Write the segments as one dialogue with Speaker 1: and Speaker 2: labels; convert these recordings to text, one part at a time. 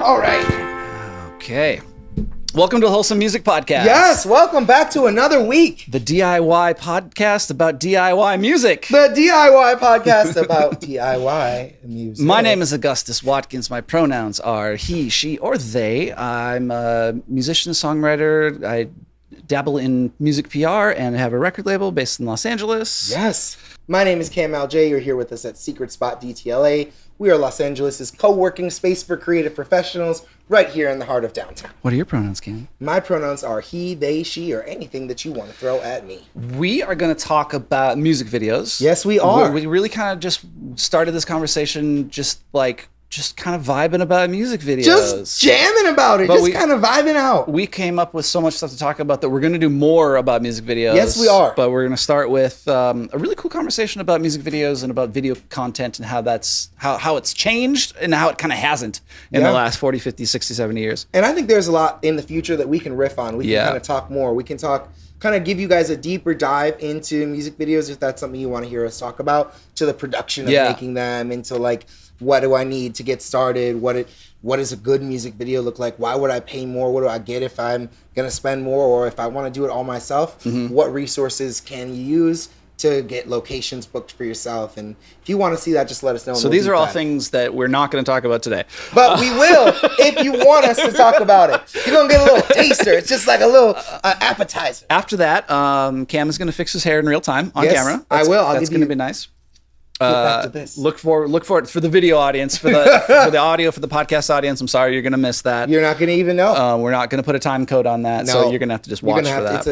Speaker 1: All right.
Speaker 2: Okay. Welcome to Wholesome Music Podcast.
Speaker 1: Yes, welcome back to another week.
Speaker 2: The DIY podcast about DIY music.
Speaker 1: The DIY podcast about DIY music.
Speaker 2: My name is Augustus Watkins. My pronouns are he, she, or they. I'm a musician, songwriter. I dabble in music PR and have a record label based in Los Angeles.
Speaker 1: Yes. My name is Cam Al-J. You're here with us at Secret Spot DTLA. We are Los Angeles' co-working space for creative professionals right here in the heart of downtown.
Speaker 2: What are your pronouns, Cam?
Speaker 1: My pronouns are he, they, she, or anything that you want to throw at me.
Speaker 2: We are going to talk about music videos.
Speaker 1: Yes, we are.
Speaker 2: We really kind of just started this conversation just kind of vibing about music videos.
Speaker 1: Just jamming about it.
Speaker 2: But
Speaker 1: just kind of vibing out.
Speaker 2: We came up with so much stuff to talk about that we're going to do more about music videos.
Speaker 1: Yes, we are.
Speaker 2: But we're going to start with a really cool conversation about music videos and about video content and how it's changed and how it kind of hasn't in the last 40, 50, 60, 70 years.
Speaker 1: And I think there's a lot in the future that we can riff on. We can kind of talk more. We can kind of give you guys a deeper dive into music videos if that's something you want to hear us talk about, to the production of making them, into like, what do I need to get started? What does a good music video look like? Why would I pay more? What do I get if I'm going to spend more, or if I want to do it all myself? Mm-hmm. What resources can you use to get locations booked for yourself? And if you want to see that, just let us know.
Speaker 2: So these are all things that we're not going to talk about today.
Speaker 1: But we will if you want us to talk about it. You're going to get a little taster. It's just like a little appetizer.
Speaker 2: After that, Cam is going to fix his hair in real time on camera.
Speaker 1: I will.
Speaker 2: That's going to be nice.
Speaker 1: This.
Speaker 2: Look for it for the video audience, for the audio, for the podcast audience. I'm sorry, you're gonna miss that.
Speaker 1: You're not gonna even know.
Speaker 2: We're not gonna put a time code on that, so you're gonna have to just watch for that.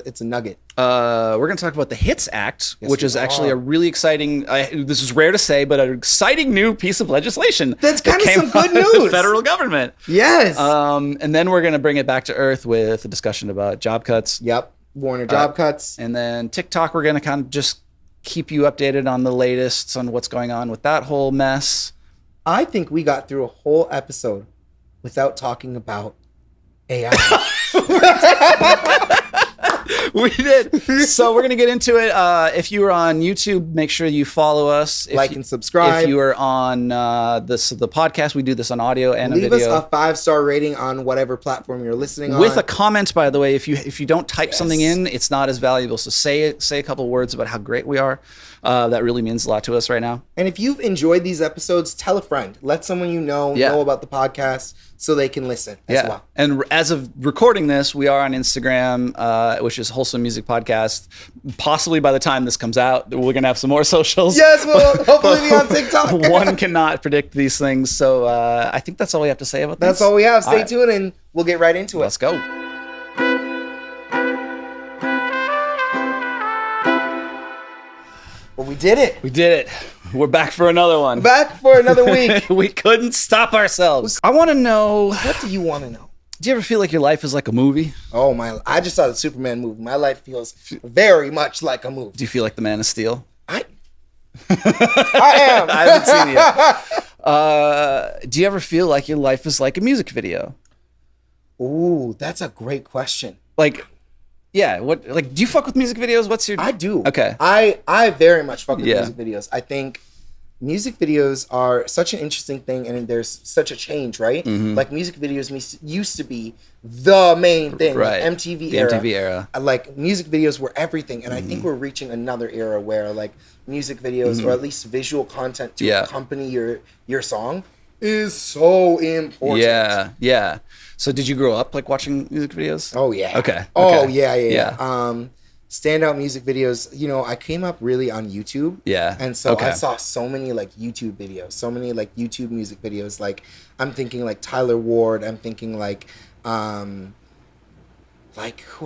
Speaker 1: It's a nugget.
Speaker 2: We're gonna talk about the HITS Act, which is actually a really exciting. This is rare to say, but an exciting new piece of legislation.
Speaker 1: That's kind of some good
Speaker 2: news.
Speaker 1: news.
Speaker 2: The federal government.
Speaker 1: Yes.
Speaker 2: And then we're gonna bring it back to earth with a discussion about job cuts.
Speaker 1: Yep. Warner job cuts.
Speaker 2: And then TikTok, we're gonna kind of just keep you updated on the latest on what's going on with that whole mess.
Speaker 1: I think we got through a whole episode without talking about AI.
Speaker 2: We did. So we're going to get into it. If you are on YouTube, make sure you follow us.
Speaker 1: Like and subscribe.
Speaker 2: If you are on the podcast, we do this on audio and
Speaker 1: Leave
Speaker 2: a video.
Speaker 1: us a 5-star rating on whatever platform you're listening on.
Speaker 2: With a comment, by the way. If you don't type something in, it's not as valuable. So say a couple words about how great we are. That really means a lot to us right now.
Speaker 1: And if you've enjoyed these episodes, tell a friend. Let someone you know about the podcast so they can listen as well.
Speaker 2: And as of recording this, we are on Instagram, which is Wholesome Music Podcast. Possibly by the time this comes out, we're going to have some more socials.
Speaker 1: Yes, we'll hopefully be on TikTok.
Speaker 2: One cannot predict these things. So I think that's all we have to say about this.
Speaker 1: That's all we have. Stay tuned and we'll get right into it.
Speaker 2: Let's go.
Speaker 1: Well, we did it.
Speaker 2: We did it. We're back for another one.
Speaker 1: Back for another week.
Speaker 2: We couldn't stop ourselves. I want to know.
Speaker 1: What do you want to know?
Speaker 2: Do you ever feel like your life is like a movie?
Speaker 1: Oh, I just saw the Superman movie. My life feels very much like a movie.
Speaker 2: Do you feel like the Man of Steel?
Speaker 1: I am.
Speaker 2: I haven't seen it yet. Do you ever feel like your life is like a music video?
Speaker 1: Ooh, that's a great question.
Speaker 2: Yeah, do you fuck with music videos?
Speaker 1: I do.
Speaker 2: Okay.
Speaker 1: I very much fuck with music videos. I think music videos are such an interesting thing, and there's such a change, right? Mm-hmm. Like, music videos used to be the main thing,
Speaker 2: right?
Speaker 1: Like MTV era. Like, music videos were everything, and I think we're reaching another era where like music videos, or at least visual content to accompany your song, is so important.
Speaker 2: Yeah. So did you grow up like watching music videos?
Speaker 1: Oh yeah.
Speaker 2: Okay.
Speaker 1: Oh yeah. Standout music videos. You know, I came up really on YouTube.
Speaker 2: Yeah.
Speaker 1: And so I saw so many like YouTube videos, so many like YouTube music videos. Like, I'm thinking like Tyler Ward. I'm thinking like who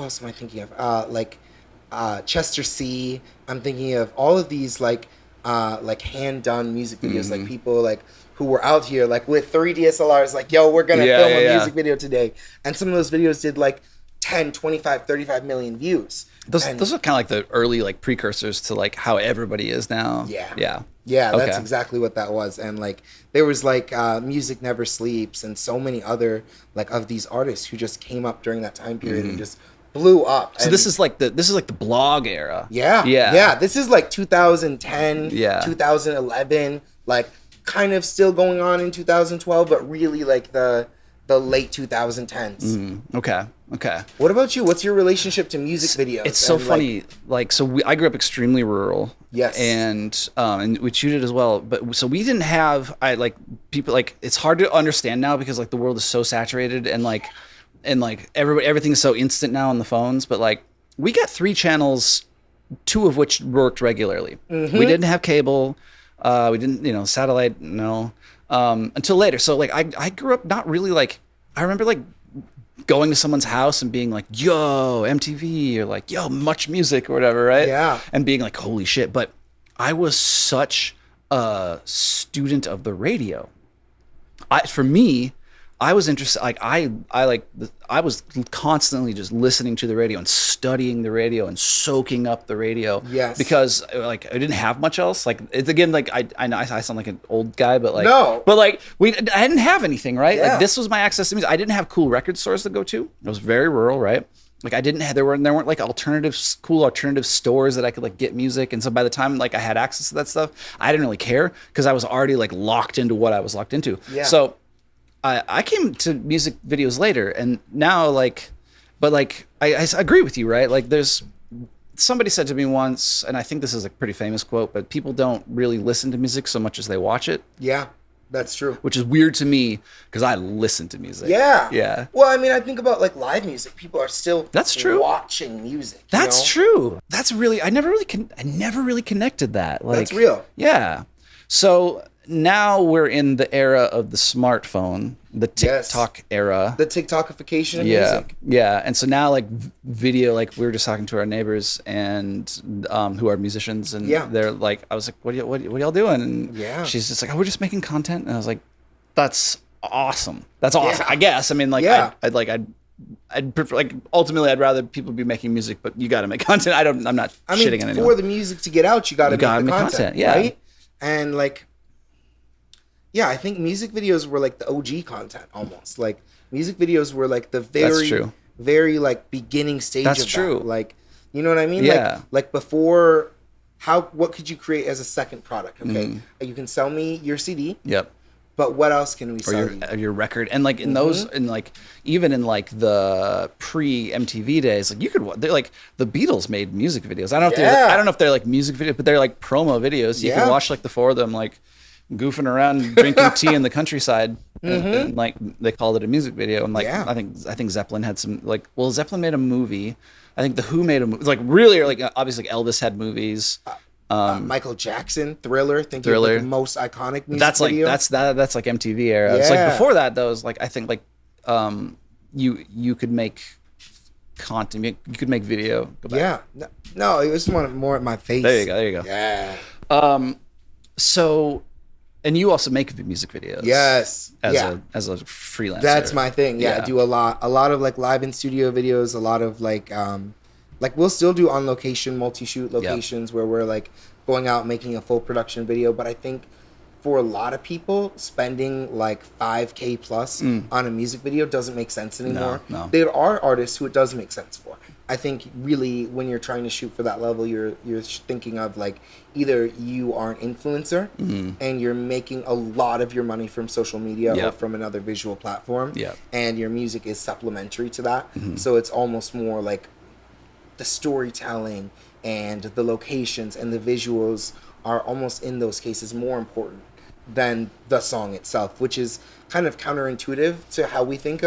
Speaker 1: else am I thinking of? Chester C. I'm thinking of all of these like hand done music videos, like people like who were out here like with 3 DSLRs, like, yo, we're gonna film a music video today. And some of those videos did like 10, 25, 35 million views.
Speaker 2: Those are kind of like the early like precursors to like how everybody is now.
Speaker 1: Yeah, that's exactly what that was. And like there was like Music Never Sleeps and so many other like of these artists who just came up during that time period and just blew up.
Speaker 2: So this is like the blog era.
Speaker 1: Yeah. This is like 2010, 2011. Like kind of still going on in 2012, but really like the late 2010s.
Speaker 2: Okay.
Speaker 1: What about you? What's your relationship to music videos?
Speaker 2: It's so funny. Like, so I grew up extremely rural.
Speaker 1: Yes.
Speaker 2: And which you did as well. But so we didn't have, people, like, it's hard to understand now because like the world is so saturated and everything's so instant now on the phones. But like, we got 3 channels, 2 of which worked regularly. We didn't have cable. We didn't, satellite, no, until later. So like, I grew up not really like, I remember like going to someone's house and being like, yo, MTV, or like, yo, Much Music, or whatever, right?
Speaker 1: Yeah.
Speaker 2: And being like, holy shit. But I was such a student of the radio. For me, I was interested, like, I was constantly just listening to the radio and studying the radio and soaking up the radio.
Speaker 1: Yes.
Speaker 2: Because like I didn't have much else. Like, it's again, like I know I sound like an old guy, but like,
Speaker 1: no,
Speaker 2: but like I didn't have anything, right?
Speaker 1: Yeah.
Speaker 2: Like, this was my access to music. I didn't have cool record stores to go to. It was very rural, right? Like, I didn't have, there weren't like cool alternative stores that I could like get music. And so by the time like I had access to that stuff, I didn't really care because I was already like locked into what I was locked into.
Speaker 1: Yeah.
Speaker 2: So I came to music videos later, and now like, but like I agree with you, right? Like, somebody said to me once, and I think this is a pretty famous quote, but people don't really listen to music so much as they watch it.
Speaker 1: Yeah, that's true.
Speaker 2: Which is weird to me because I listen to music.
Speaker 1: Yeah.
Speaker 2: Yeah.
Speaker 1: Well, I mean, I think about like live music. People are still
Speaker 2: That's true.
Speaker 1: watching music.
Speaker 2: That's true. That's really, I never really connected that. Like,
Speaker 1: that's real.
Speaker 2: Yeah. So now we're in the era of the smartphone, the TikTok era.
Speaker 1: The TikTokification of music.
Speaker 2: Yeah. And so now like video, like we were just talking to our neighbors and who are musicians, and they're like, I was like, what are y'all doing? And she's just like, oh, we're just making content. And I was like, that's awesome. That's awesome. I guess. I mean, like, I'd prefer, like, ultimately I'd rather people be making music, but you got to make content. I'm not shitting on anyone.
Speaker 1: For the music to get out, you got to make the content.
Speaker 2: Yeah.
Speaker 1: Right? And like, yeah, I think music videos were like the OG content almost. Like, music videos were like the very like beginning stage of that. Like, you know what I mean?
Speaker 2: Yeah.
Speaker 1: Like before, what could you create as a second product? Okay, you can sell me your CD.
Speaker 2: Yep.
Speaker 1: But what else can we sell you?
Speaker 2: Your record. And like in those, and like even in like the pre-MTV days, like they're like, the Beatles made music videos. I don't know if they're like music videos, but they're like promo videos. You can watch like the 4 of them like goofing around drinking tea in the countryside, and like they called it a music video. And like I think Zeppelin had some, like, well, Zeppelin made a movie. I think the Who made a movie. Like, really, like, obviously like Elvis had movies.
Speaker 1: Michael Jackson, Thriller, like the most iconic music
Speaker 2: video. That's like MTV era. It's like before that though, was like, I think like you could make content, you could make video.
Speaker 1: No, it was more at my face.
Speaker 2: There you go.
Speaker 1: Yeah.
Speaker 2: So, and you also make music videos.
Speaker 1: Yes.
Speaker 2: As a freelancer.
Speaker 1: That's my thing. Yeah, I do a lot of like live in studio videos, a lot of like we'll still do on location, multi-shoot locations where we're like going out making a full production video. But I think for a lot of people, spending like $5,000 plus on a music video doesn't make sense anymore.
Speaker 2: No.
Speaker 1: There are artists who it does make sense for. I think really when you're trying to shoot for that level, you're thinking of like either you are an influencer and you're making a lot of your money from social media or from another visual platform, and your music is supplementary to that. So it's almost more like the storytelling and the locations and the visuals are almost in those cases more important than the song itself, which is kind of counterintuitive to how we think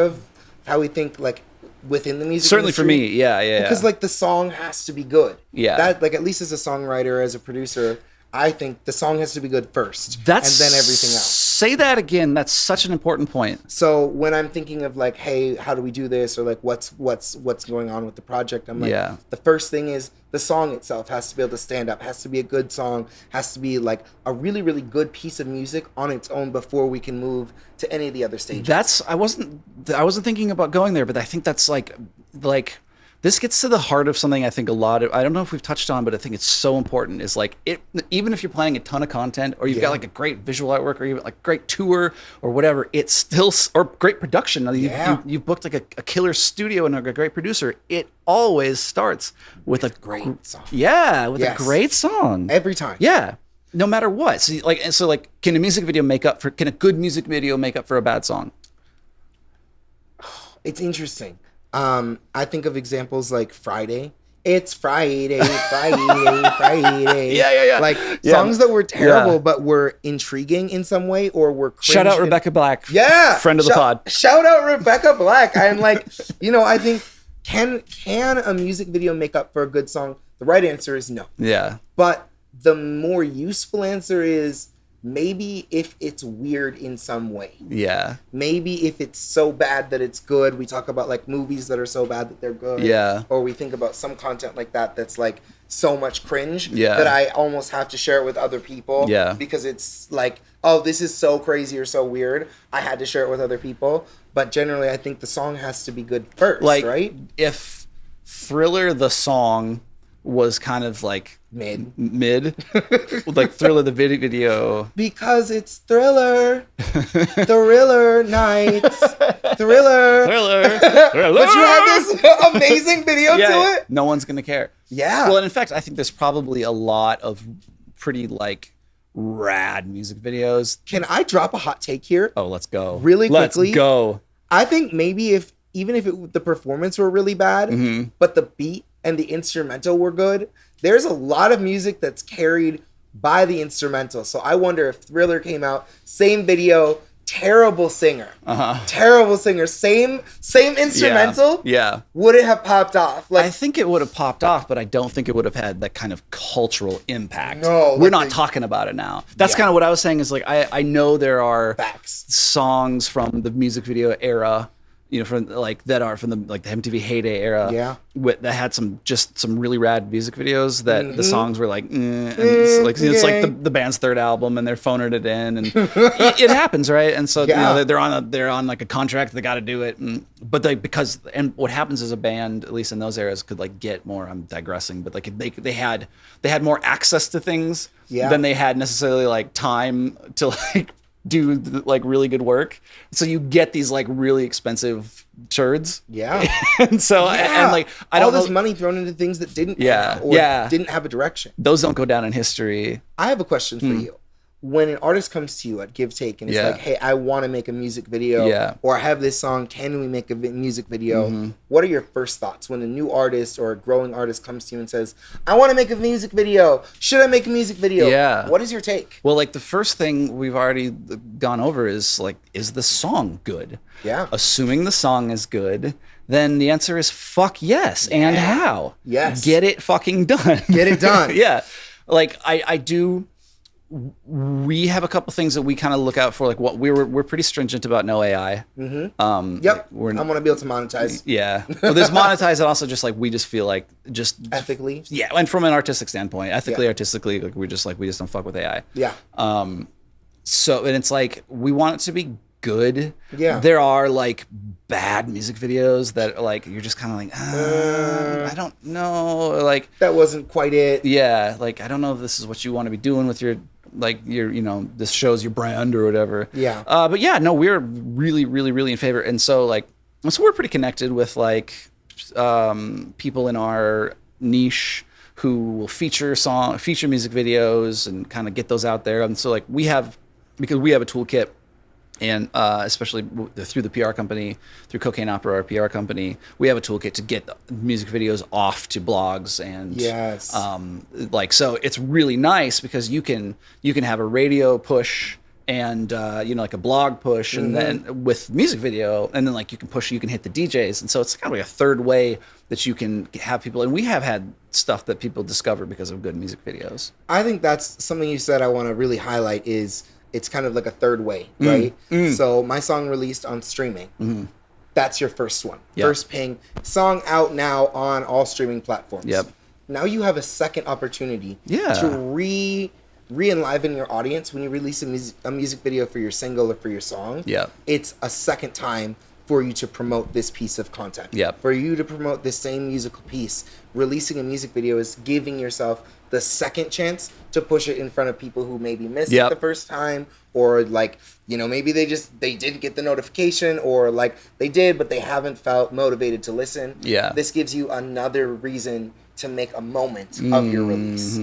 Speaker 1: like within the music
Speaker 2: certainly
Speaker 1: industry.
Speaker 2: For me,
Speaker 1: because like the song has to be good. That, like, at least as a songwriter, as a producer, I think the song has to be good first, and then everything else.
Speaker 2: Say that again. That's such an important point.
Speaker 1: So when I'm thinking of like, hey, how do we do this, or like what's going on with the project, I'm like, the first thing is the song itself has to be able to stand up, has to be a good song, has to be like a really, really good piece of music on its own before we can move to any of the other stages.
Speaker 2: I wasn't thinking about going there, but I think that's like this gets to the heart of something I think a lot of, I don't know if we've touched on, but I think it's so important, is like, even if you're planning a ton of content, or you've got like a great visual artwork, or even like great tour or whatever, it's still, or great production. Now you've booked like a killer studio and a great producer. It always starts with a
Speaker 1: great song.
Speaker 2: A great song.
Speaker 1: Every time.
Speaker 2: Yeah. No matter what. So can a good music video make up for a bad song?
Speaker 1: It's interesting. I think of examples like Friday. It's Friday, Friday, Friday.
Speaker 2: Yeah.
Speaker 1: Like songs that were terrible, but were intriguing in some way, or were cringe.
Speaker 2: Shout out Rebecca Black.
Speaker 1: Yeah.
Speaker 2: Friend of the pod.
Speaker 1: Shout out Rebecca Black. I'm like, I think, can a music video make up for a good song? The right answer is no.
Speaker 2: Yeah.
Speaker 1: But the more useful answer is maybe if it's weird in some way.
Speaker 2: Yeah.
Speaker 1: Maybe if it's so bad that it's good. We talk about like movies that are so bad that they're good.
Speaker 2: Yeah.
Speaker 1: Or we think about some content like that's like so much cringe
Speaker 2: that
Speaker 1: I almost have to share it with other people.
Speaker 2: Yeah.
Speaker 1: Because it's like, oh, this is so crazy or so weird. I had to share it with other people. But generally, I think the song has to be good first, right?
Speaker 2: If Thriller, the song, was kind of like mid like Thriller the video,
Speaker 1: because it's Thriller nights, Thriller. But you have this amazing video to it.
Speaker 2: No one's gonna care.
Speaker 1: Yeah.
Speaker 2: Well, and in fact, I think there's probably a lot of pretty like rad music videos.
Speaker 1: Can I drop a hot take here?
Speaker 2: Oh, let's go.
Speaker 1: Really quickly.
Speaker 2: Let's go.
Speaker 1: I think maybe even if the performance were really bad, but the beat and the instrumental were good, there's a lot of music that's carried by the instrumental. So I wonder if Thriller came out, same video, terrible singer, same instrumental.
Speaker 2: Yeah.
Speaker 1: Would it have popped off?
Speaker 2: I think it would have popped off, but I don't think it would have had that kind of cultural impact.
Speaker 1: No,
Speaker 2: we're not talking about it now. That's kind of what I was saying. Is like I know there are songs from the music video era, from like that are from the MTV heyday era, that had some really rad music videos that the songs were like, and it's like the band's third album and they're phoning it in, and it happens, right? And so they're on like a contract, they got to do it, but what happens is a band, at least in those eras, could like get more. I'm digressing, but like they had more access to things than they had necessarily like time to like do like really good work, so you get these like really expensive turds, and so and like I don't
Speaker 1: all this money thrown into things that didn't didn't have a direction.
Speaker 2: Those don't go down in history.
Speaker 1: I have a question for you. When an artist comes to you at Give Take and it's like, hey, I want to make a music video, or I have this song, can we make a music video? What are your first thoughts when a new artist or a growing artist comes to you and says, I want to make a music video? Should I make a music video?
Speaker 2: Yeah.
Speaker 1: What is your take?
Speaker 2: Well, like the first thing we've already gone over is like, is the song good?
Speaker 1: Yeah.
Speaker 2: Assuming the song is good, then the answer is fuck yes. And how?
Speaker 1: Yes.
Speaker 2: Get it fucking done.
Speaker 1: Get it done.
Speaker 2: Yeah. Like I do. We have a couple things that we kind of look out for, like what we're pretty stringent about no AI.
Speaker 1: Yep. I want to be able to monetize.
Speaker 2: Yeah. Well, there's monetize, and also just like we just feel like
Speaker 1: ethically.
Speaker 2: Yeah, and from an artistic standpoint, artistically, like we just don't fuck with AI.
Speaker 1: Yeah.
Speaker 2: So and it's like we want it to be good.
Speaker 1: Yeah.
Speaker 2: There are like bad music videos that are like you're just kind of like I don't know, like
Speaker 1: that wasn't quite it.
Speaker 2: Yeah, like I don't know if this is what you want to be doing with your this shows your brand or whatever.
Speaker 1: Yeah.
Speaker 2: But yeah, no, we're really, really, really in favor, and so we're pretty connected with like people in our niche who will feature music videos and kind of get those out there, and so like because we have a toolkit. And especially through the PR company, through Cocaine Opera, our PR company, we have a toolkit to get music videos off to blogs and so it's really nice because you can have a radio push and like a blog push and then with music video, and then like you can hit the DJs, and so it's kind of like a third way that you can have people, and we have had stuff that people discover because of good music videos.
Speaker 1: I think that's something you said I want to really highlight is it's kind of like a third way, right? So my song released on streaming. That's your first one. Yep. First ping. Song out now on all streaming platforms.
Speaker 2: Yep.
Speaker 1: Now you have a second opportunity to re-enliven your audience when you release a music video for your single or for your song.
Speaker 2: Yep.
Speaker 1: It's a second time for you to promote this piece of content.
Speaker 2: Yep.
Speaker 1: For you to promote this same musical piece. Releasing a music video is giving yourself the second chance to push it in front of people who maybe missed it the first time, or like, maybe they didn't get the notification, or like they did, but they haven't felt motivated to listen.
Speaker 2: Yeah.
Speaker 1: This gives you another reason to make a moment of your release.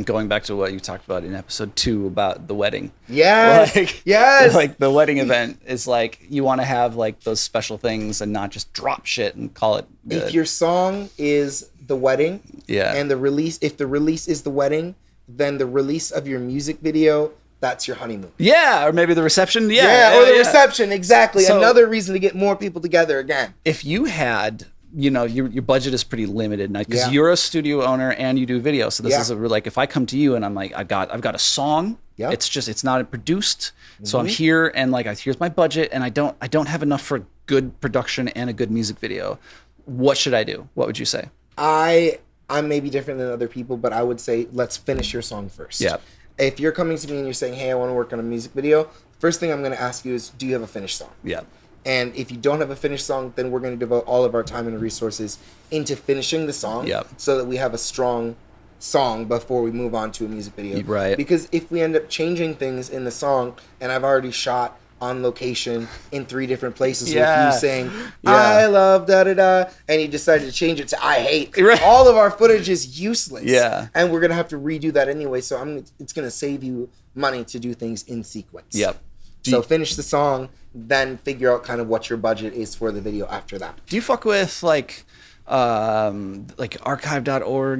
Speaker 2: Going back to what you talked about in episode 2 about the wedding.
Speaker 1: Yes.
Speaker 2: Like the wedding event is like, you want to have like those special things and not just drop shit and call it good.
Speaker 1: If your song is the wedding, and if the release is the wedding, then the release of your music video, that's your honeymoon.
Speaker 2: Yeah, or maybe the reception.
Speaker 1: Reception, exactly. So, another reason to get more people together again.
Speaker 2: If you had, your budget is pretty limited now because you're a studio owner and you do video. So this is like, if I come to you and I'm like, I've got a song. Yeah. It's not produced. So I'm here and like, here's my budget and I don't have enough for good production and a good music video. What should I do? What would you say?
Speaker 1: I may be different than other people, but I would say let's finish your song first.
Speaker 2: Yeah.
Speaker 1: If you're coming to me and you're saying, hey, I want to work on a music video, first thing I'm going to ask you is, do you have a finished song?
Speaker 2: Yeah.
Speaker 1: And if you don't have a finished song, then we're going to devote all of our time and resources into finishing the song so that we have a strong song before we move on to a music video.
Speaker 2: Right.
Speaker 1: Because if we end up changing things in the song, and I've already shot on location in 3 different places with you saying, I love da-da-da, and you decided to change it to I hate. Right. All of our footage is useless.
Speaker 2: Yeah.
Speaker 1: And we're going to have to redo that anyway, so it's going to save you money to do things in sequence.
Speaker 2: Yep.
Speaker 1: So finish the song, then figure out kind of what your budget is for the video after that.
Speaker 2: Do you fuck with like archive.org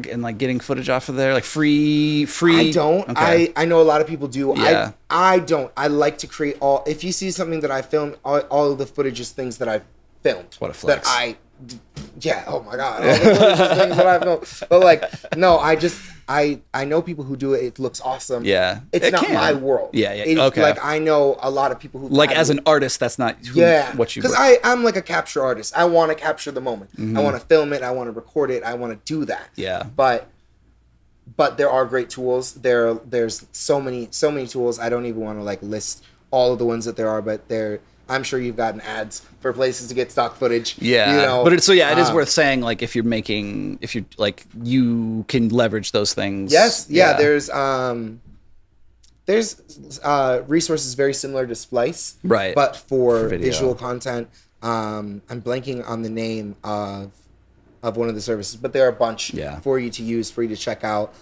Speaker 2: and like getting footage off of there, like free?
Speaker 1: I don't.
Speaker 2: Okay.
Speaker 1: I know a lot of people do.
Speaker 2: Yeah.
Speaker 1: I don't. I like to create if you see something that I filmed, all of the footage is things that I've filmed.
Speaker 2: What a flex.
Speaker 1: Oh my God. All the footage is things that I filmed. But like, no, I know people who do it. It looks awesome.
Speaker 2: Yeah.
Speaker 1: It's not my world.
Speaker 2: Yeah. Okay.
Speaker 1: Like I know a lot of people who
Speaker 2: like as an artist, that's not what you.
Speaker 1: Because I'm like a capture artist. I want to capture the moment. I want to film it. I want to record it. I want to do that.
Speaker 2: Yeah.
Speaker 1: But there are great tools. There's so many tools. I don't even want to like list all of the ones that there are, but I'm sure you've gotten ads for places to get stock footage.
Speaker 2: Yeah, but it is worth saying, like, if you can leverage those things.
Speaker 1: Yes, there's resources very similar to Splice,
Speaker 2: right?
Speaker 1: But for visual content, I'm blanking on the name of one of the services, but there are a bunch for you to use, for you to check out.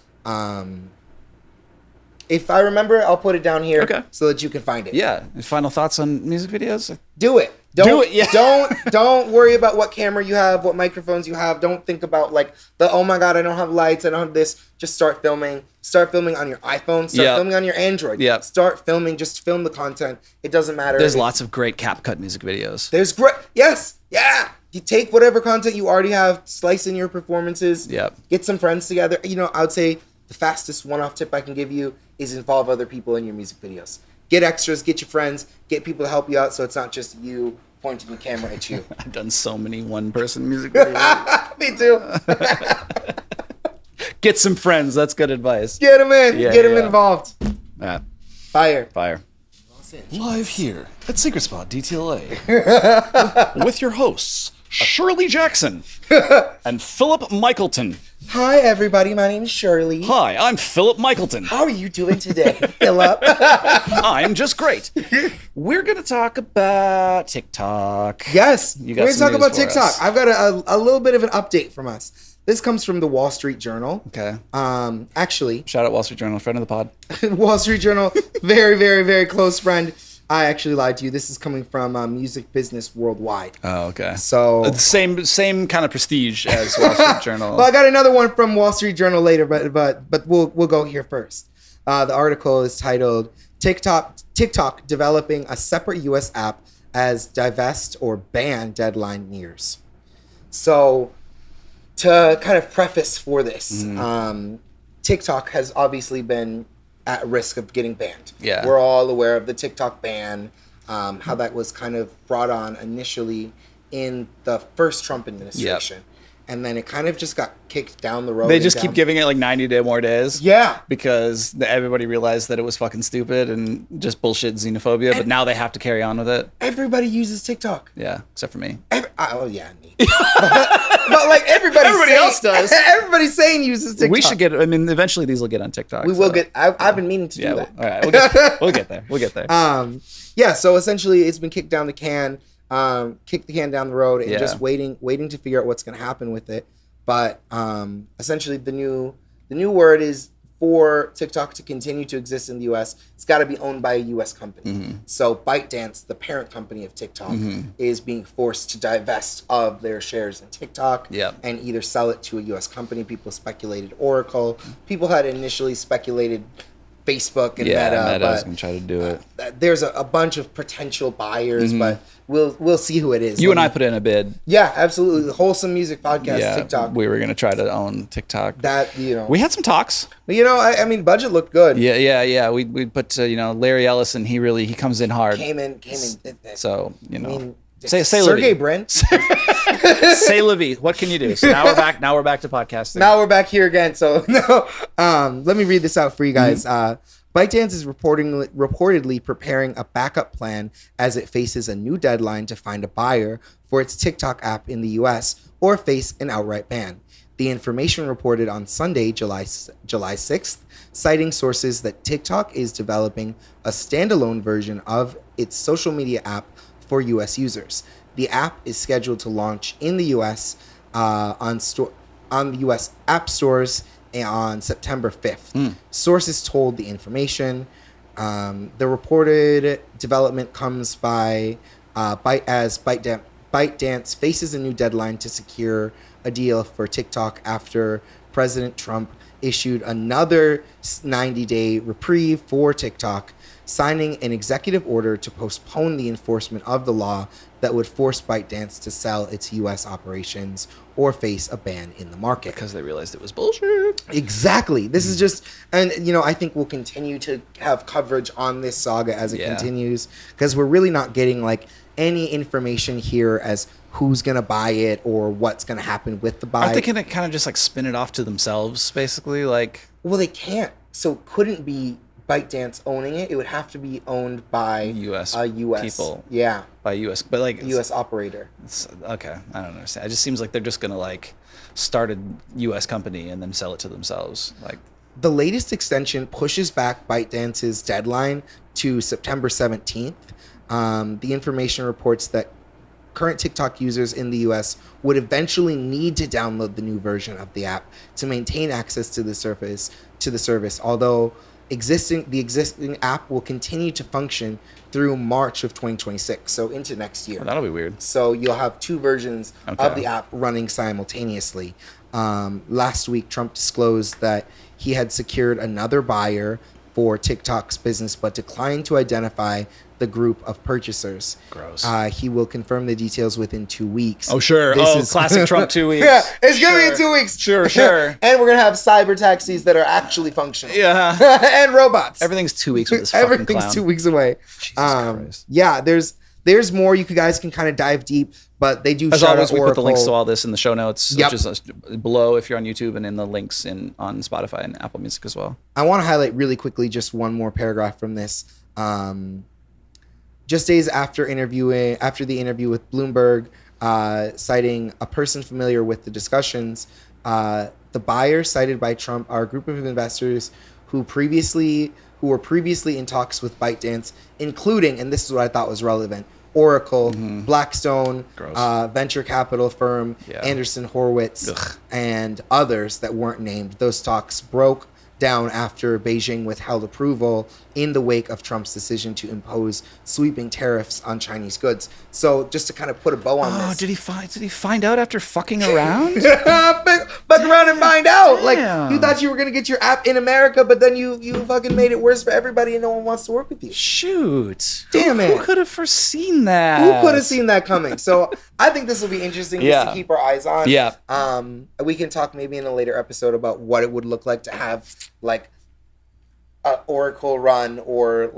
Speaker 1: If I remember, I'll put it down here so that you can find it.
Speaker 2: Yeah. Final thoughts on music videos?
Speaker 1: Do it. Don't worry about what camera you have, what microphones you have. Don't think about like oh my God, I don't have lights, I don't have this. Just start filming. Start filming on your iPhone. Start filming on your Android.
Speaker 2: Yeah.
Speaker 1: Start filming. Just film the content. It doesn't matter.
Speaker 2: There's lots of great CapCut music videos.
Speaker 1: There's great. Yes. Yeah. You take whatever content you already have, slice in your performances.
Speaker 2: Yep.
Speaker 1: Get some friends together. I would say the fastest one-off tip I can give you is involve other people in your music videos. Get extras, get your friends, get people to help you out so it's not just you pointing the camera at you.
Speaker 2: I've done so many one-person music videos.
Speaker 1: Me too.
Speaker 2: Get some friends. That's good advice.
Speaker 1: Get them in. Get them involved. Fire.
Speaker 2: Live here at Secret Spot DTLA with your hosts, Shirley Jackson and Philip Michaelton.
Speaker 1: Hi, everybody. My name's Shirley.
Speaker 2: Hi, I'm Philip Michaelton.
Speaker 1: How are you doing today, Philip?
Speaker 2: I'm just just We're going to talk about TikTok.
Speaker 1: Yes, we're going to talk about TikTok. I've got a little bit of an update from us. This comes from the Wall Street Journal.
Speaker 2: Okay.
Speaker 1: Actually.
Speaker 2: Shout out Wall Street Journal, friend of the pod.
Speaker 1: Wall Street Journal, very, very, very close friend. I actually lied to you. This is coming from Music Business Worldwide.
Speaker 2: Oh, okay.
Speaker 1: So
Speaker 2: same kind of prestige as Wall Street Journal.
Speaker 1: Well, I got another one from Wall Street Journal later, but we'll go here first. The article is titled "TikTok developing a separate U.S. app as divest or ban deadline nears." So, to kind of preface for this, TikTok has obviously been at risk of getting banned.
Speaker 2: Yeah.
Speaker 1: We're all aware of the TikTok ban, how that was kind of brought on initially in the first Trump administration. Yep. And then it kind of just got kicked down the road.
Speaker 2: They just keep giving it like 90 more days.
Speaker 1: Yeah.
Speaker 2: Because everybody realized that it was fucking stupid and just bullshit xenophobia, but now they have to carry on with it.
Speaker 1: Everybody uses TikTok.
Speaker 2: Yeah, except for me.
Speaker 1: Me. but like everybody else does. Everybody's saying uses TikTok.
Speaker 2: We should get, eventually these will get on TikTok.
Speaker 1: We will get, I've been meaning to do that.
Speaker 2: All right, we'll get there. We'll get there.
Speaker 1: So essentially it's been kicked down the can. Kick the can down the road and just waiting to figure out what's going to happen with it. But essentially, the new word is for TikTok to continue to exist in the U.S., it's got to be owned by a U.S. company.
Speaker 2: Mm-hmm.
Speaker 1: So ByteDance, the parent company of TikTok, is being forced to divest of their shares in TikTok and either sell it to a U.S. company. People speculated Oracle. People had initially speculated Facebook and Meta,
Speaker 2: Meta is gonna try to do it.
Speaker 1: There's a bunch of potential buyers, but we'll see who it is.
Speaker 2: You and I put in a bid.
Speaker 1: Yeah, absolutely. The Wholesome Music Podcast, TikTok.
Speaker 2: We were gonna try to own TikTok.
Speaker 1: That
Speaker 2: we had some talks.
Speaker 1: But I mean, budget looked good.
Speaker 2: Yeah. We put Larry Ellison. He comes in hard.
Speaker 1: Came in.
Speaker 2: So
Speaker 1: I mean,
Speaker 2: say
Speaker 1: Sergey Brin.
Speaker 2: Say Livy. What can you do? So now we're back. Now we're back to podcasting.
Speaker 1: Now we're back here again. So let me read this out for you guys. ByteDance is reportedly preparing a backup plan as it faces a new deadline to find a buyer for its TikTok app in the U.S. or face an outright ban. The information reported on Sunday, July 6th, citing sources that TikTok is developing a standalone version of its social media app for U.S. users. The app is scheduled to launch in the U.S. On the U.S. app stores on September 5th. Sources told the information. The reported development comes by as ByteDance faces a new deadline to secure a deal for TikTok after President Trump issued another 90-day reprieve for TikTok, signing an executive order to postpone the enforcement of the law that would force ByteDance to sell its U.S. operations or face a ban in the market.
Speaker 2: Because they realized it was bullshit.
Speaker 1: Exactly. This is just, and I think we'll continue to have coverage on this saga as it continues, because we're really not getting any information here as who's going to buy it or what's going to happen with the buy.
Speaker 2: Aren't they going to kind of just spin it off to themselves, basically?
Speaker 1: Well, they can't. So it couldn't be ByteDance owning it. It would have to be owned by
Speaker 2: U.S. people.
Speaker 1: Yeah.
Speaker 2: By U.S. But
Speaker 1: U.S. operator.
Speaker 2: Okay. I don't understand. It just seems like they're just going to start a U.S. company and then sell it to themselves.
Speaker 1: The latest extension pushes back ByteDance's deadline to September 17th. The information reports that current TikTok users in the U.S. would eventually need to download the new version of the app to maintain access to the service, although the existing app will continue to function through March of 2026, so into next year.
Speaker 2: Well, that'll be weird.
Speaker 1: So you'll have two versions of the app running simultaneously. Last week, Trump disclosed that he had secured another buyer for TikTok's business, but declined to identify the group of purchasers.
Speaker 2: Gross.
Speaker 1: He will confirm the details within 2 weeks.
Speaker 2: Oh, sure. Classic Trump 2 weeks.
Speaker 1: Yeah, it's going to be in 2 weeks.
Speaker 2: Sure.
Speaker 1: And we're going to have cyber taxis that are actually functional.
Speaker 2: Yeah.
Speaker 1: And robots.
Speaker 2: Everything's 2 weeks with this fucking clown.
Speaker 1: Everything's 2 weeks away.
Speaker 2: Jesus Christ.
Speaker 1: Yeah, there's more. You guys can kind of dive deep, but they do.
Speaker 2: As always, we
Speaker 1: Oracle.
Speaker 2: put the links to all this in the show notes, which is below if you're on YouTube, and in the links on Spotify and Apple Music as well.
Speaker 1: I want to highlight really quickly just one more paragraph from this. Just days after the interview with Bloomberg, citing a person familiar with the discussions, the buyers cited by Trump are a group of investors who were previously in talks with ByteDance, including, and this is what I thought was relevant, Oracle, Blackstone, venture capital firm, Anderson Horowitz, and others that weren't named. Those talks broke down after Beijing withheld approval in the wake of Trump's decision to impose sweeping tariffs on Chinese goods. So just to kind of put a bow on this.
Speaker 2: Did he find out after fucking around?
Speaker 1: Fuck around and find out.
Speaker 2: Damn.
Speaker 1: You thought you were going to get your app in America, but then you fucking made it worse for everybody and no one wants to work with you.
Speaker 2: Shoot.
Speaker 1: Damn it.
Speaker 2: Who could have foreseen that?
Speaker 1: Who could have seen that coming? So I think this will be interesting just to keep our eyes on.
Speaker 2: Yeah.
Speaker 1: We can talk maybe in a later episode about what it would look like to have an Oracle run or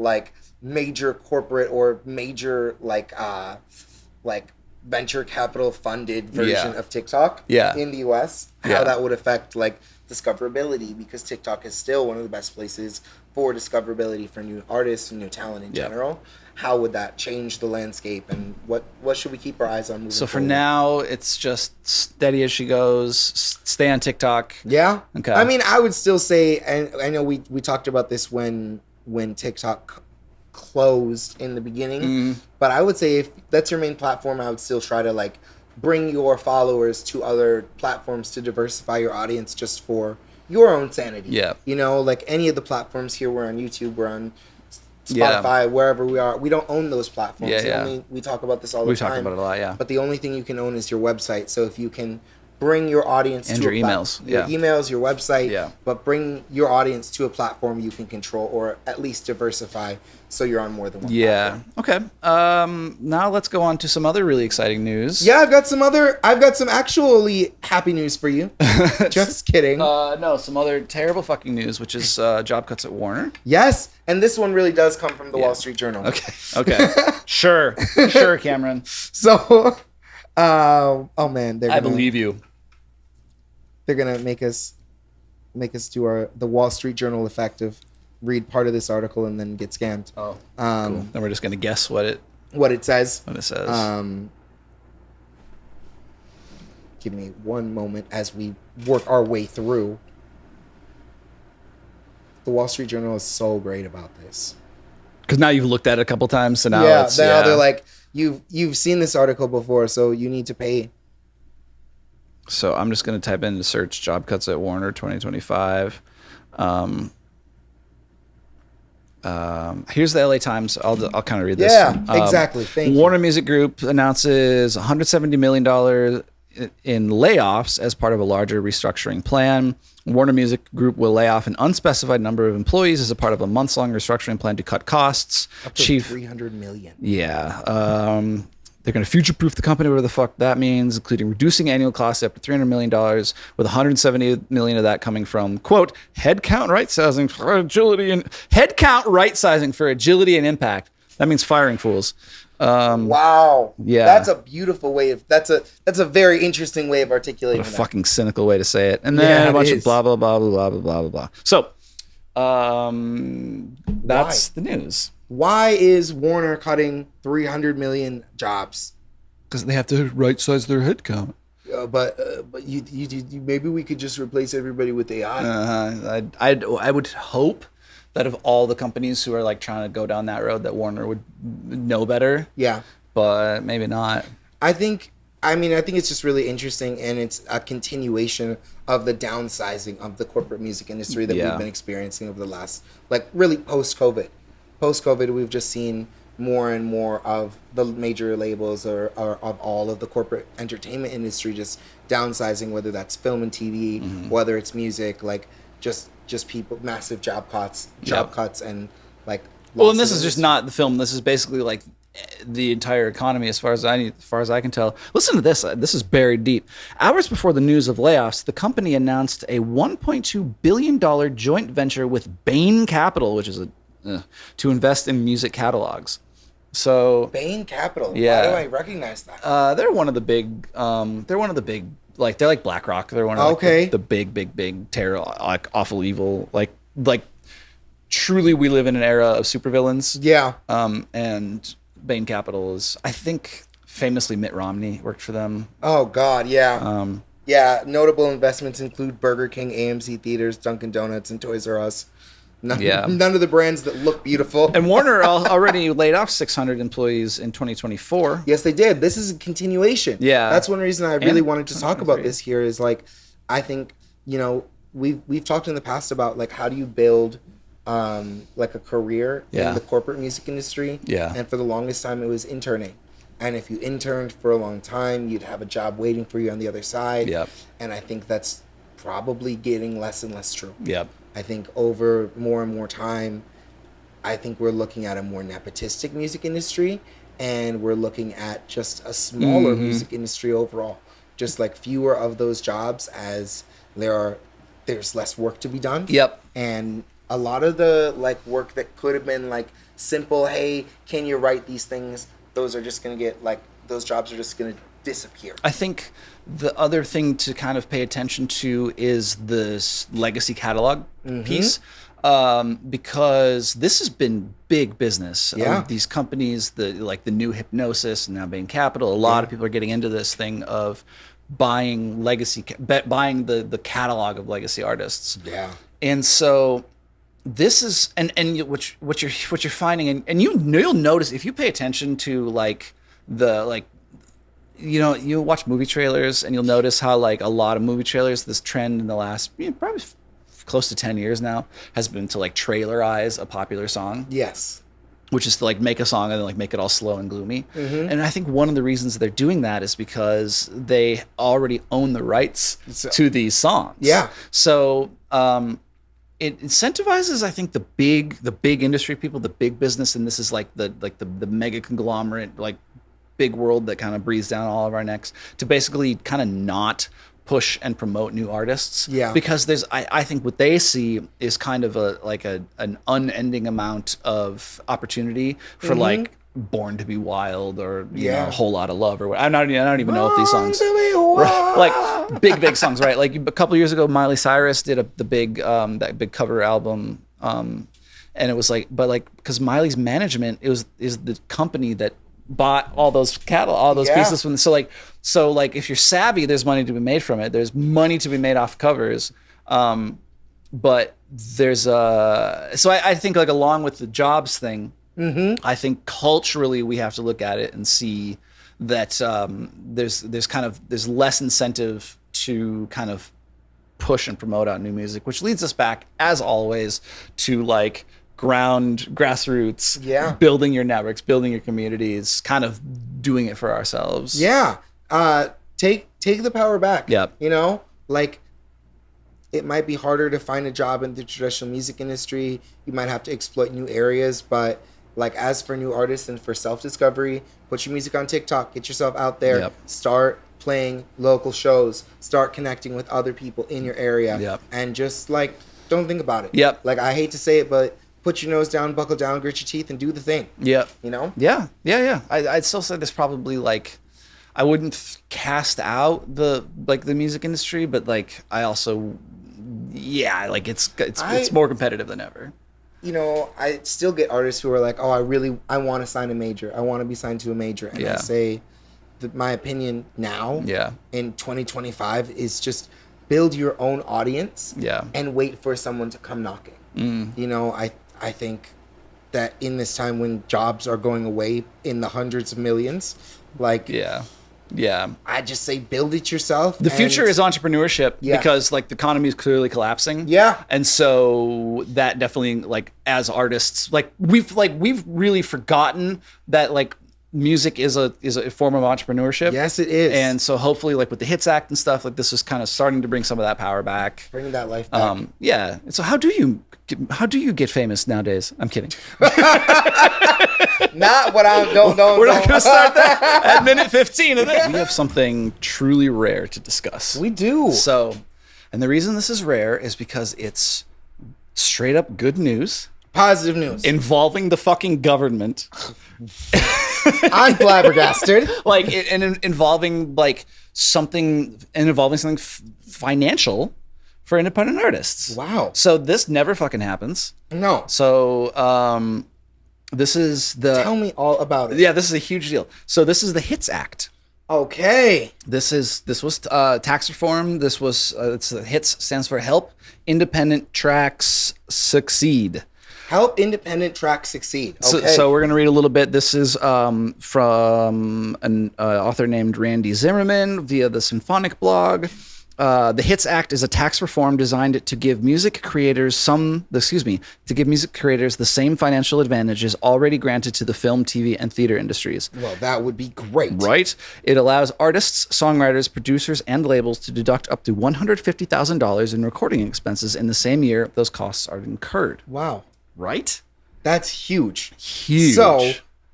Speaker 1: major corporate or major venture capital funded version of TikTok in the US. How that would affect discoverability, because TikTok is still one of the best places for discoverability for new artists and new talent in general. How would that change the landscape, and what should we keep our eyes on moving forward?
Speaker 2: For now, it's just steady as she goes. Stay on TikTok.
Speaker 1: Yeah.
Speaker 2: Okay.
Speaker 1: I mean, I would still say, and I know we talked about this when TikTok closed in the beginning, but I would say if that's your main platform, I would still try to bring your followers to other platforms to diversify your audience just for your own sanity.
Speaker 2: Yeah.
Speaker 1: You know, like any of the platforms here, we're on YouTube, we're on Spotify, wherever we are. We don't own those platforms. We talk about this all the time.
Speaker 2: We talk about it a lot, yeah.
Speaker 1: But the only thing you can own is your website. So if you can bring your audience
Speaker 2: and
Speaker 1: to
Speaker 2: your emails,
Speaker 1: your emails, your website, but bring your audience to a platform you can control, or at least diversify, so you're on more than one platform.
Speaker 2: Okay. Now let's go on to some other really exciting news.
Speaker 1: Yeah, I've got some actually happy news for you. Just kidding.
Speaker 2: No, some other terrible fucking news, which is job cuts at Warner.
Speaker 1: Yes, and this one really does come from the Wall Street Journal.
Speaker 2: Okay. Sure, Cameron.
Speaker 1: So, oh man,
Speaker 2: I believe you.
Speaker 1: They're gonna make us do the Wall Street Journal effective. Read part of this article and then get scammed.
Speaker 2: Oh, cool. Then we're just gonna guess what it says.
Speaker 1: Give me one moment as we work our way through. The Wall Street Journal is so great about this.
Speaker 2: Because now you've looked at it a couple times, so now
Speaker 1: they're like, you've seen this article before, so you need to pay.
Speaker 2: So I'm just going to type in to search job cuts at Warner 2025. Here's the LA Times. I'll kind of read this.
Speaker 1: Yeah, exactly. Thank you.
Speaker 2: Warner Music Group announces $170 million in layoffs as part of a larger restructuring plan. Warner Music Group will lay off an unspecified number of employees as a part of a months-long restructuring plan to cut costs.
Speaker 1: Up to $300 million.
Speaker 2: Yeah. They're going to future-proof the company, whatever the fuck that means, including reducing annual costs up to $300 million, with $170 million of that coming from, quote, headcount right-sizing for agility and impact. That means firing fools.
Speaker 1: Wow.
Speaker 2: Yeah.
Speaker 1: That's a beautiful way of, that's a very interesting way of articulating
Speaker 2: what a fucking cynical way to say it. And then a bunch of blah, blah, blah, blah, blah, blah, blah, blah. So, that's the news.
Speaker 1: Why is Warner cutting 300 million jobs?
Speaker 2: Because they have to right-size their headcount.
Speaker 1: But you maybe we could just replace everybody with AI.
Speaker 2: I would hope that of all the companies who are like trying to go down that road, that Warner would know better.
Speaker 1: Yeah,
Speaker 2: but maybe not.
Speaker 1: I think it's just really interesting, and it's a continuation of the downsizing of the corporate music industry that we've been experiencing over the last, like, really post-COVID. Post-COVID, we've just seen more and more of the major labels or of all of the corporate entertainment industry just downsizing, whether that's film and TV, whether it's music, like just people, massive job cuts, and like.
Speaker 2: Well, and this is just not the film. This is basically like the entire economy, as far as I can tell. Listen to this. This is buried deep. Hours before the news of layoffs, the company announced a $1.2 billion joint venture with Bain Capital, which is to invest in music catalogs. So
Speaker 1: Bain Capital.
Speaker 2: Yeah.
Speaker 1: Why do I recognize that?
Speaker 2: They're one of the big. Like, they're like BlackRock. They're one of the big terror, like awful evil. Like truly, we live in an era of supervillains.
Speaker 1: Yeah.
Speaker 2: And Bain Capital is, I think, famously Mitt Romney worked for them.
Speaker 1: Oh God, yeah. Notable investments include Burger King, AMC Theaters, Dunkin' Donuts, and Toys R Us. None of the brands that look beautiful.
Speaker 2: And Warner already laid off 600 employees in 2024.
Speaker 1: Yes, they did. This is a continuation.
Speaker 2: Yeah.
Speaker 1: That's one reason I really wanted to talk about this here is, like, I think, we've talked in the past about, like, how do you build like a career in the corporate music industry.
Speaker 2: Yeah.
Speaker 1: And for the longest time, it was interning. And if you interned for a long time, you'd have a job waiting for you on the other side.
Speaker 2: Yep.
Speaker 1: And I think that's probably getting less and less true.
Speaker 2: Yep.
Speaker 1: I think over more and more time, I think we're looking at a more nepotistic music industry, and we're looking at just a smaller music industry overall. Just like fewer of those jobs, as there's less work to be done.
Speaker 2: Yep.
Speaker 1: And a lot of the like work that could have been like simple, hey, can you write these things? Those are just going to get like, those jobs are just going to disappear.
Speaker 2: I think the other thing to kind of pay attention to is this legacy catalog piece, because this has been big business.
Speaker 1: Yeah.
Speaker 2: These companies, the new Hypnosis and now Bain Capital, a lot of people are getting into this thing of buying buying the catalog of legacy artists.
Speaker 1: Yeah.
Speaker 2: And so this is and what you're finding, and you'll notice if you pay attention to like the you'll watch movie trailers and you'll notice how like a lot of movie trailers, this trend in the last probably close to 10 years now has been to like trailerize a popular song.
Speaker 1: Yes.
Speaker 2: Which is to like make a song and then like make it all slow and gloomy. And I think one of the reasons they're doing that is because they already own the rights to these songs.
Speaker 1: Yeah.
Speaker 2: So it incentivizes, I think, the big industry people, the big business, and this is like the mega conglomerate, like big world that kind of breathes down all of our necks, to basically kind of not push and promote new artists.
Speaker 1: Yeah.
Speaker 2: Because I think what they see is kind of an unending amount of opportunity for like Born to Be Wild or you know, A Whole Lot of Love or what. I don't even know if these songs like big songs, right? Like a couple years ago, Miley Cyrus did that big cover album, and it was like, but like because Miley's management is the company that bought all those pieces from so like if you're savvy, there's money to be made from it. There's money to be made off covers, but there's so I think like along with the jobs thing, I think culturally we have to look at it and see that there's less incentive to kind of push and promote out new music, which leads us back as always to like grassroots, building your networks, building your communities, kind of doing it for ourselves. Take the power back. You know, like it might be harder to find a job in the traditional music industry. You might have to exploit new areas, but like as for new artists and for self-discovery, put your music on TikTok, get yourself out there, start playing local shows, start connecting with other people in your area, and just like don't think about it. Like I hate to say it, but put your nose down, buckle down, grit your teeth, and do the thing. You know? I'd still say there's probably like, I wouldn't cast out the music industry, but like I also, like it's more competitive than ever. You know, I still get artists who are like, oh, I want to sign a major. I want to be signed to a major. And I say that my opinion now in 2025 is just build your own audience and wait for someone to come knocking. You know, I think that in this time when jobs are going away in the hundreds of millions, like I just say build it yourself. The future is entrepreneurship because like the economy is clearly collapsing. And so that definitely like as artists, like we've really forgotten that like music is a form of entrepreneurship. Yes, it is. And so hopefully like with the Hits Act and stuff, like this is kind of starting to bring some of that power back. Bringing that life back. And so how do you get famous nowadays? I'm kidding. Not what I'm. Don't. We're not going to start that at minute 15 of it. We have something truly rare to discuss. We do. So, and the reason this is rare is because it's straight up good news. Positive news. Involving the fucking government. I'm flabbergasted. Involving something financial for independent artists. Wow. So this never fucking happens. No. So this is the... Tell me all about it. Yeah, this is a huge deal. So this is the Hits Act. Okay. This was tax reform. This was it's HITS stands for Help Independent Tracks Succeed. Help independent tracks succeed. Okay. So we're going to read a little bit. This is from an author named Randy Zimmerman via the Symphonic blog. The HITS Act is a tax reform designed to give music creators the same financial advantages already granted to the film, TV, and theater industries. Well, that would be great. Right? It allows artists, songwriters, producers, and labels to deduct up to $150,000 in recording expenses in the same year those costs are incurred. Wow. Right? That's huge. Huge. So,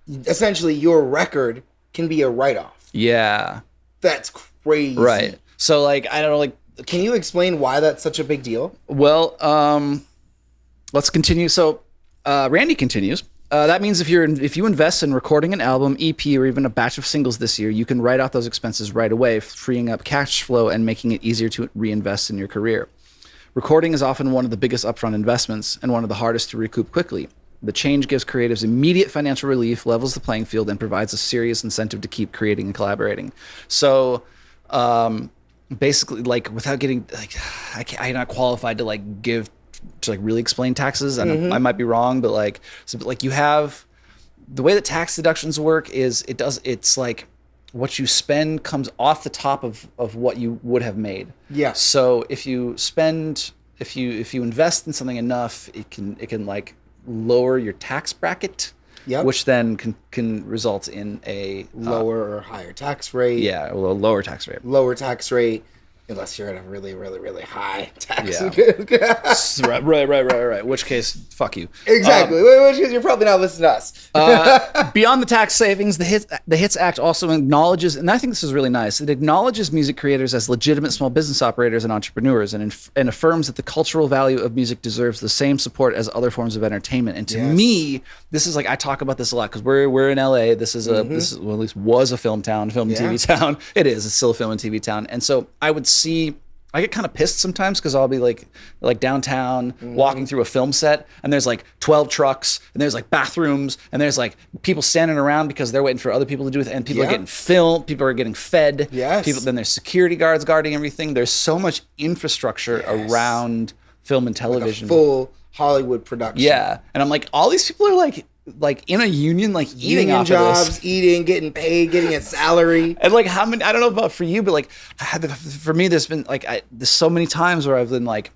Speaker 2: essentially, your record can be a write-off. Yeah. That's crazy. Right. So, like, I don't know, like... Can you explain why that's such a big deal? Well, let's continue. So, Randy continues. That means if you invest in recording an album, EP, or even a batch of singles this year, you can write off those expenses right away, freeing up cash flow and making it easier to reinvest in your career. Recording is often one of the biggest upfront investments and one of the hardest to recoup quickly. The change gives creatives immediate financial relief, levels the playing field, and provides a serious incentive to keep creating and collaborating. So, basically, like, without getting, like, I'm not qualified to, like, really explain taxes. I might be wrong, but, like, so, like, you have, the way that tax deductions work is it's like, what you spend comes off the top of what you would have made.
Speaker 1: Yeah.
Speaker 2: So if you invest in something enough, it can like lower your tax bracket.
Speaker 1: Yep.
Speaker 2: Which then can result in a
Speaker 1: lower or higher tax rate.
Speaker 2: Yeah, a lower tax rate.
Speaker 1: Lower tax rate, unless you're at a really, really, really high tax.
Speaker 2: Yeah. Right. In which case, fuck you.
Speaker 1: Exactly. In which case, you're probably not listening to us.
Speaker 2: Beyond the tax savings, the HITS Act also acknowledges, and I think this is really nice, it acknowledges music creators as legitimate small business operators and entrepreneurs, and affirms that the cultural value of music deserves the same support as other forms of entertainment. And to me, this is like, I talk about this a lot because we're in LA. This is at least was a film town, film and TV town. It's still a film and TV town. And so I would see, I get kind of pissed sometimes because I'll be like downtown walking through a film set, and there's like 12 trucks, and there's like bathrooms, and there's like people standing around because they're waiting for other people to do it, and people are getting filmed, people are getting fed. Then there's security guards guarding everything. There's so much infrastructure around film and television.
Speaker 1: Like a full Hollywood production.
Speaker 2: Yeah. And I'm like, all these people are like in a union, like eating
Speaker 1: union
Speaker 2: off
Speaker 1: jobs,
Speaker 2: of this.
Speaker 1: Eating, getting paid, getting a salary.
Speaker 2: And like how many, I don't know about for you, but like for me, there's been like, there's so many times where I've been like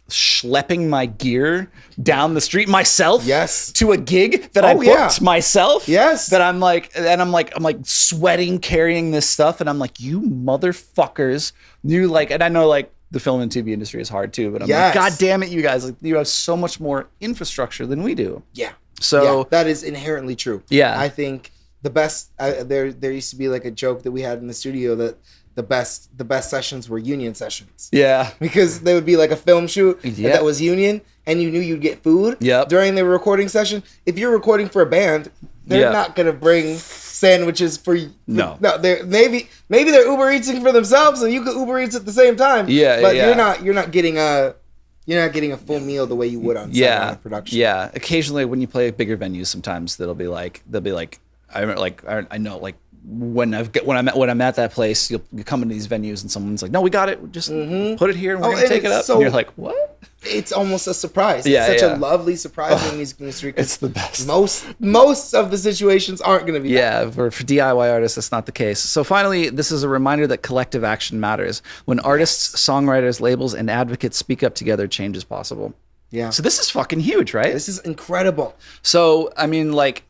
Speaker 2: schlepping my gear down the street myself to a gig that I booked myself. That I'm like sweating, carrying this stuff. And I'm like, you motherfuckers knew like, and I know like, the film and TV industry is hard too, but I'm like, God damn it, you guys! Like, you have so much more infrastructure than we do.
Speaker 1: Yeah.
Speaker 2: So
Speaker 1: that is inherently true.
Speaker 2: Yeah.
Speaker 1: I think the best. There used to be like a joke that we had in the studio that the best sessions were union sessions.
Speaker 2: Yeah.
Speaker 1: Because there would be like a film shoot that was union, and you knew you'd get food during the recording session. If you're recording for a band, they're not gonna bring sandwiches for you. No, they're maybe they're Uber Eatsing for themselves, and you can Uber Eats at the same time. But you're not getting a full meal the way you would on production. Yeah,
Speaker 2: occasionally when you play bigger venues, sometimes they'll be like I know like when I'm at that place, you'll come into these venues and someone's like, no, we got it, just put it here and we're gonna take it up. And you're like, what?
Speaker 1: It's almost a surprise. It's such a lovely surprise in the music industry.
Speaker 2: It's the best.
Speaker 1: Most of the situations aren't going to be
Speaker 2: that. For DIY artists, that's not the case. So finally, this is a reminder that collective action matters. When artists, songwriters, labels, and advocates speak up together, change is possible.
Speaker 1: Yeah.
Speaker 2: So this is fucking huge, right?
Speaker 1: This is incredible.
Speaker 2: So, I mean, like,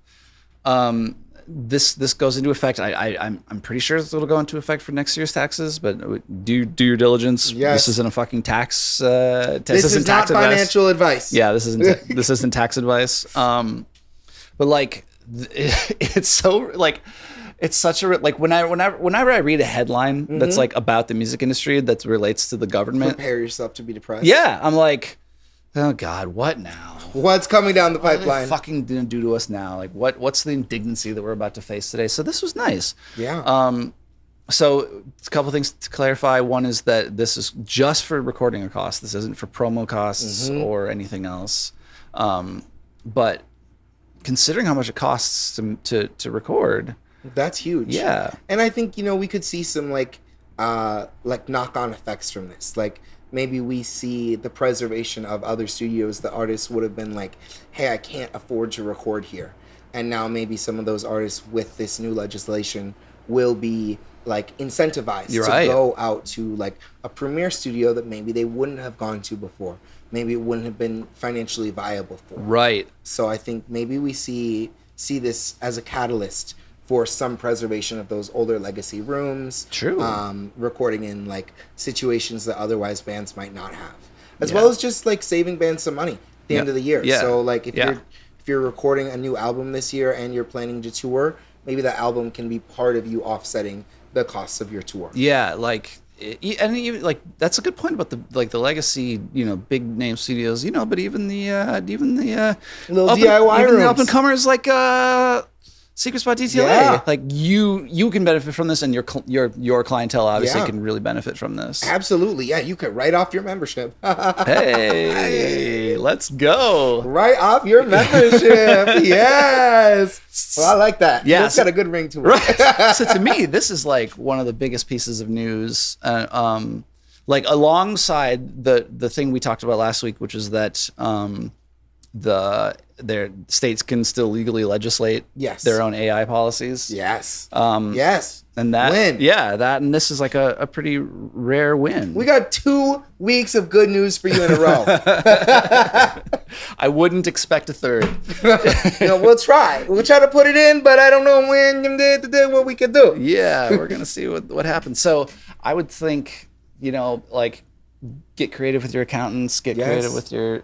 Speaker 2: this goes into effect. I'm pretty sure it'll go into effect for next year's taxes, but do your diligence. This isn't a fucking tax. This
Speaker 1: is not financial advice.
Speaker 2: Yeah, this isn't tax advice. But like, it's so like, it's such a like whenever I read a headline that's like about the music industry that relates to the government,
Speaker 1: prepare yourself to be depressed.
Speaker 2: Yeah, I'm like, oh God, what now?
Speaker 1: What's coming down the pipeline?
Speaker 2: What are they fucking gonna do to us now? Like, what's the indignancy that we're about to face today? So this was nice.
Speaker 1: Yeah.
Speaker 2: So a couple things to clarify. One is that this is just for recording costs. This isn't for promo costs or anything else. But considering how much it costs to record,
Speaker 1: that's huge.
Speaker 2: Yeah.
Speaker 1: And I think we could see some like knock-on effects from this. Like, maybe we see the preservation of other studios. The artists would have been like, hey, I can't afford to record here. And now maybe some of those artists with this new legislation will be like incentivized to go out to like a premier studio that maybe they wouldn't have gone to before. Maybe it wouldn't have been financially viable for.
Speaker 2: Right.
Speaker 1: So I think maybe we see this as a catalyst for some preservation of those older legacy rooms.
Speaker 2: True.
Speaker 1: Recording in like situations that otherwise bands might not have, as well as just like saving bands some money at the end of the year.
Speaker 2: Yeah.
Speaker 1: So like if you're recording a new album this year and you're planning to tour, maybe that album can be part of you offsetting the costs of your tour.
Speaker 2: Yeah, like, and even like that's a good point about the legacy, big name studios, but even the
Speaker 1: little DIY rooms,
Speaker 2: the up and comers like Secret Spot DTLA, like you can benefit from this, and your clientele obviously can really benefit from this.
Speaker 1: Absolutely, yeah. You could write off your membership.
Speaker 2: Hey, let's go.
Speaker 1: Write off your membership. Yes. Well, I like that.
Speaker 2: Yeah,
Speaker 1: it's got a good ring to it.
Speaker 2: Right. So to me, this is like one of the biggest pieces of news. Like alongside the thing we talked about last week, which is that their states can still legally legislate
Speaker 1: Yes.
Speaker 2: their own AI policies.
Speaker 1: Yes.
Speaker 2: Yes. And that,
Speaker 1: win.
Speaker 2: Yeah, that, and this is like a pretty rare win.
Speaker 1: We got 2 weeks of good news for you in a row.
Speaker 2: I wouldn't expect a third.
Speaker 1: We'll try. We'll try to put it in, but I don't know what we can do.
Speaker 2: Yeah, we're gonna see what happens. So I would think, like, get creative with your accountants, get creative with your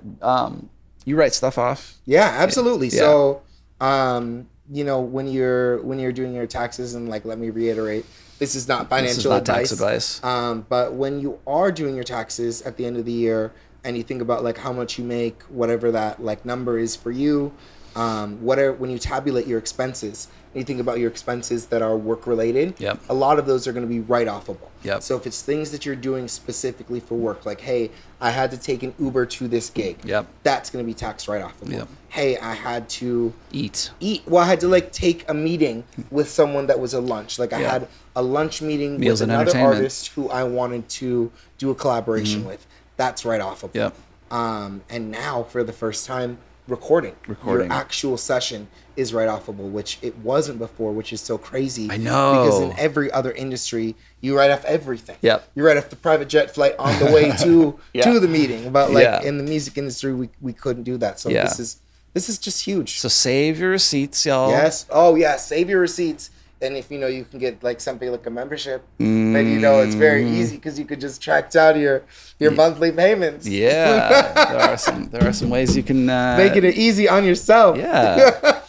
Speaker 2: you write stuff off.
Speaker 1: Yeah, absolutely.
Speaker 2: Yeah.
Speaker 1: So when you're doing your taxes, and like, let me reiterate, this is not financial advice.
Speaker 2: Tax advice.
Speaker 1: But when you are doing your taxes at the end of the year, and you think about like how much you make, whatever that like number is for you, when you tabulate your expenses, and you think about your expenses that are work related, a lot of those are going to be write-offable. So if it's things that you're doing specifically for work, like, hey, I had to take an Uber to this gig, that's going to be taxed write-offable. Hey, I had to eat. Well, I had to like take a meeting with someone that was a lunch. Like I had a lunch meeting with another artist who I wanted to do a collaboration with. That's write-offable. And now for the first time, recording. Your actual session is write-offable, which it wasn't before, which is so crazy.
Speaker 2: I know.
Speaker 1: Because in every other industry, you write off everything. You write off the private jet flight on the way to the meeting. But like in the music industry, we couldn't do that. So this is just huge.
Speaker 2: So save your receipts, y'all.
Speaker 1: Yes. Oh yeah, save your receipts. And if you can get like something like a membership, then it's very easy because you could just track down your monthly payments.
Speaker 2: Yeah, there are some ways you can
Speaker 1: make it easy on yourself.
Speaker 2: Yeah.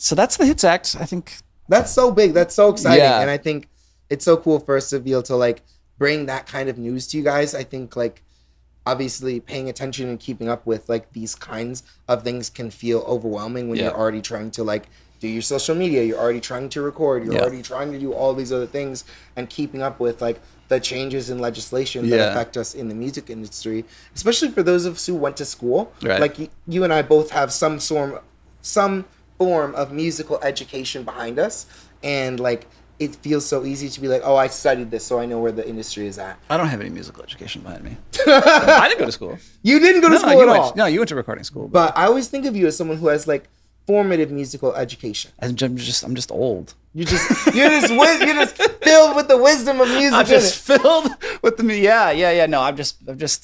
Speaker 2: So that's the Hits Act. I think
Speaker 1: that's so big. That's so exciting, and I think it's so cool for us to be able to like bring that kind of news to you guys. I think like obviously paying attention and keeping up with like these kinds of things can feel overwhelming when you're already trying to like do your social media, you're already trying to record, you're already trying to do all these other things, and keeping up with like the changes in legislation that affect us in the music industry, especially for those of us who went to school. Like you and I both have some form of musical education behind us, and like it feels so easy to be like, oh, I studied this, so I know where the industry is at.
Speaker 2: I don't have any musical education behind me. I didn't go to school.
Speaker 1: You didn't go to school at all?
Speaker 2: No, you went to recording school.
Speaker 1: But I always think of you as someone who has like formative musical education.
Speaker 2: I'm just old.
Speaker 1: You're just filled with the wisdom of music.
Speaker 2: I'm just filled with the No, I've just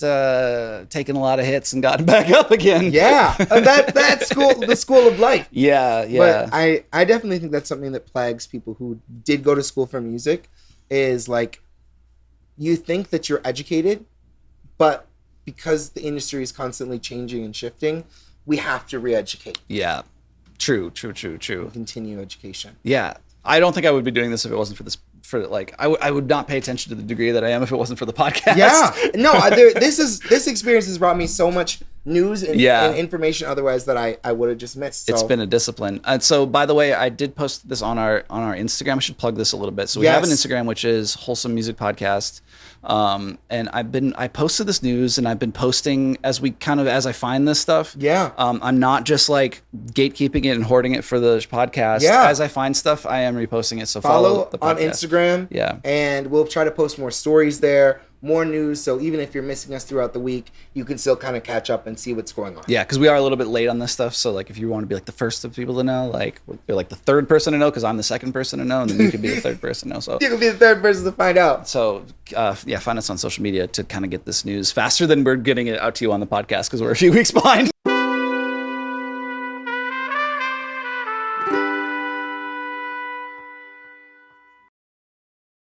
Speaker 2: taken a lot of hits and gotten back up again.
Speaker 1: That's the school of life.
Speaker 2: Yeah.
Speaker 1: But I definitely think that's something that plagues people who did go to school for music, is like you think that you're educated, but because the industry is constantly changing and shifting, we have to re-educate.
Speaker 2: Yeah. True.
Speaker 1: Continue education.
Speaker 2: Yeah. I don't think I would be doing this if it wasn't for this. I would not pay attention to the degree that I am if it wasn't for the podcast.
Speaker 1: Yeah. No, this experience has brought me so much news and information otherwise that I would have just missed. So.
Speaker 2: It's been a discipline. And so, by the way, I did post this on our Instagram. I should plug this a little bit. So we have an Instagram, which is Wholesome Music Podcast. And I posted this news, and I've been posting as I find this stuff. I'm not just like gatekeeping it and hoarding it for the podcast. As I find stuff, I am reposting it. So follow the podcast
Speaker 1: on Instagram. And we'll try to post more stories there, more news. So even if you're missing us throughout the week, you can still kind of catch up and see what's going on.
Speaker 2: Yeah, because we are a little bit late on this stuff. So like, if you want to be like the first of people to know, like you're like the third person to know, because I'm the second person to know, and then you could be the third person to know. So
Speaker 1: you can be the third person to find out.
Speaker 2: So find us on social media to kind of get this news faster than we're getting it out to you on the podcast, because we're a few weeks behind.